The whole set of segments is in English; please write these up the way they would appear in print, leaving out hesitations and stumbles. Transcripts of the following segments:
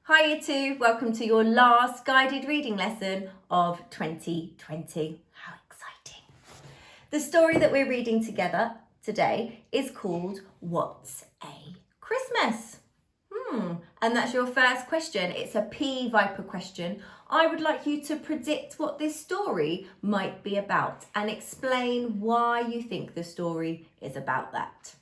Hi you two, welcome to your last guided reading lesson of 2020. How exciting. The story that we're reading together today is called What's a Christmas? And that's your first question. It's a P Viper question. I would like you to predict what this story might be about and explain why you think the story is about that.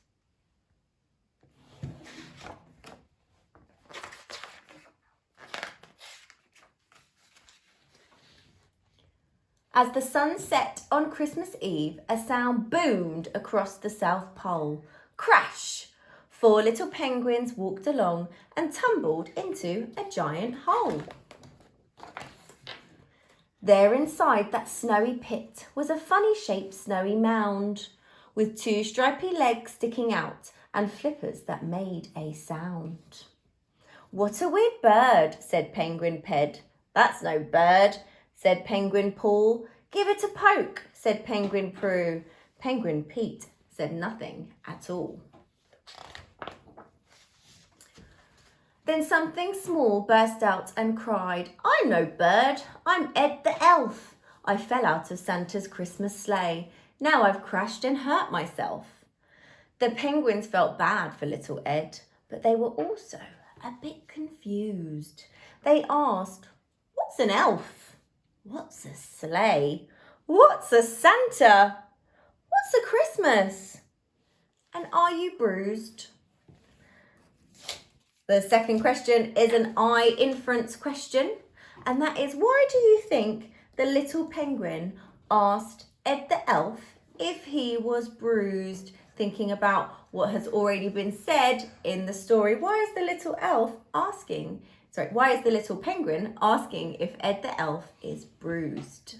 As the sun set on Christmas Eve, a sound boomed across the South Pole. Crash! 4 little penguins walked along and tumbled into a giant hole. There inside that snowy pit was a funny-shaped snowy mound with 2 stripy legs sticking out and flippers that made a sound. What a weird bird, said Penguin Ped. That's no bird, said Penguin Paul. Give it a poke, said Penguin Prue. Penguin Pete said nothing at all. Then something small burst out and cried, I'm no bird, I'm Ed the elf. I fell out of Santa's Christmas sleigh. Now I've crashed and hurt myself. The penguins felt bad for little Ed, but they were also a bit confused. They asked, what's an elf? What's a sleigh? What's a Santa? What's a Christmas? And are you bruised? The second question is an I inference question, and that is, why do you think the little penguin asked Ed the elf if he was bruised? Thinking about what has already been said in the story, why is the little penguin asking if Ed the elf is bruised?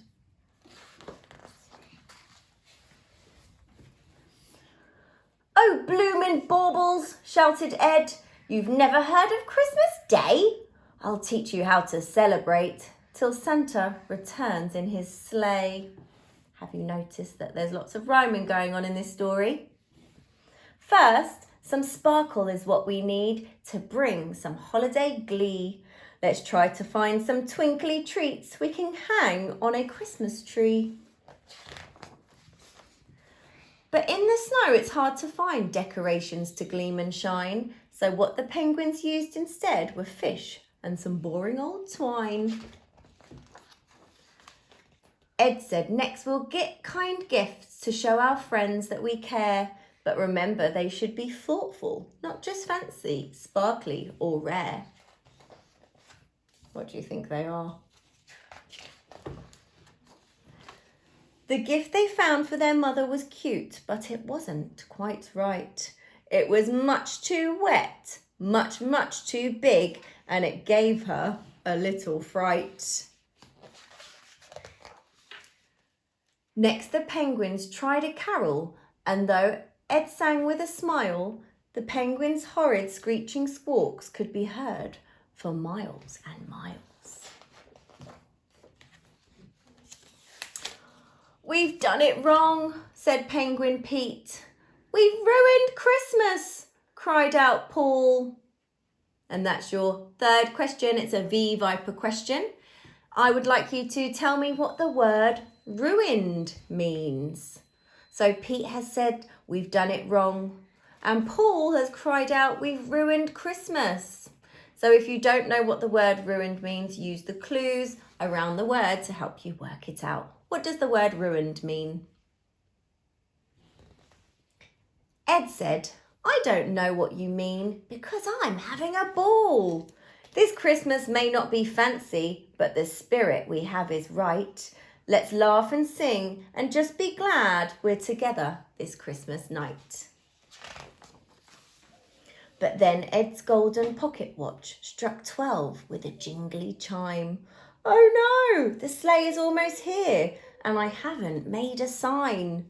Oh, bloomin' baubles, shouted Ed. You've never heard of Christmas Day? I'll teach you how to celebrate till Santa returns in his sleigh. Have you noticed that there's lots of rhyming going on in this story? First, some sparkle is what we need to bring some holiday glee. Let's try to find some twinkly treats we can hang on a Christmas tree. But in the snow, it's hard to find decorations to gleam and shine. So what the penguins used instead were fish and some boring old twine. Ed said, next we'll get kind gifts to show our friends that we care. But remember, they should be thoughtful, not just fancy, sparkly or rare. What do you think they are? The gift they found for their mother was cute, but it wasn't quite right. It was much too wet, much, much too big, and it gave her a little fright. Next, the penguins tried a carol, and though Ed sang with a smile, the penguins' horrid screeching squawks could be heard for miles and miles. We've done it wrong, said Penguin Pete. We've ruined Christmas, cried out Paul. And that's your third question. It's a V Viper question. I would like you to tell me what the word ruined means. So Pete has said, we've done it wrong. And Paul has cried out, we've ruined Christmas. So if you don't know what the word ruined means, use the clues around the word to help you work it out. What does the word ruined mean? Ed said, I don't know what you mean because I'm having a ball. This Christmas may not be fancy, but the spirit we have is right. Let's laugh and sing and just be glad we're together this Christmas night. But then Ed's golden pocket watch struck 12 with a jingly chime. Oh no, the sleigh is almost here and I haven't made a sign.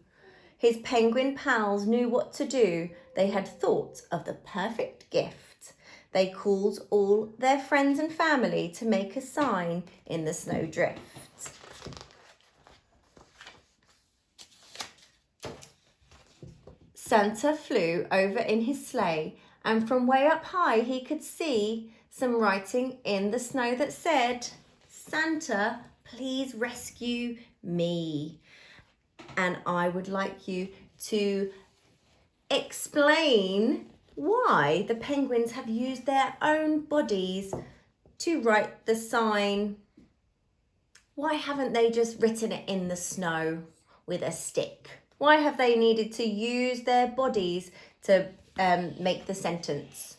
His penguin pals knew what to do. They had thought of the perfect gift. They called all their friends and family to make a sign in the snowdrift. Santa flew over in his sleigh, and from way up high he could see some writing in the snow that said, Santa, please rescue me. And I would like you to explain why the penguins have used their own bodies to write the sign. Why haven't they just written it in the snow with a stick? Why have they needed to use their bodies to make the sentence?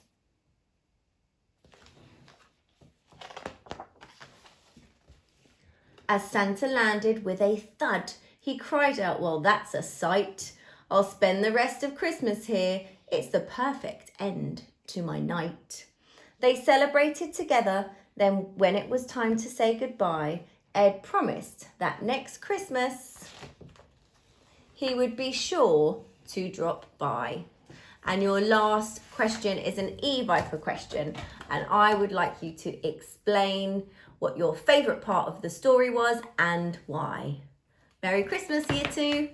As Santa landed with a thud, he cried out, well, that's a sight. I'll spend the rest of Christmas here. It's the perfect end to my night. They celebrated together. Then when it was time to say goodbye, Ed promised that next Christmas he would be sure to drop by. And your last question is an E-Viper question. And I would like you to explain what your favourite part of the story was and why. Merry Christmas, Year 2.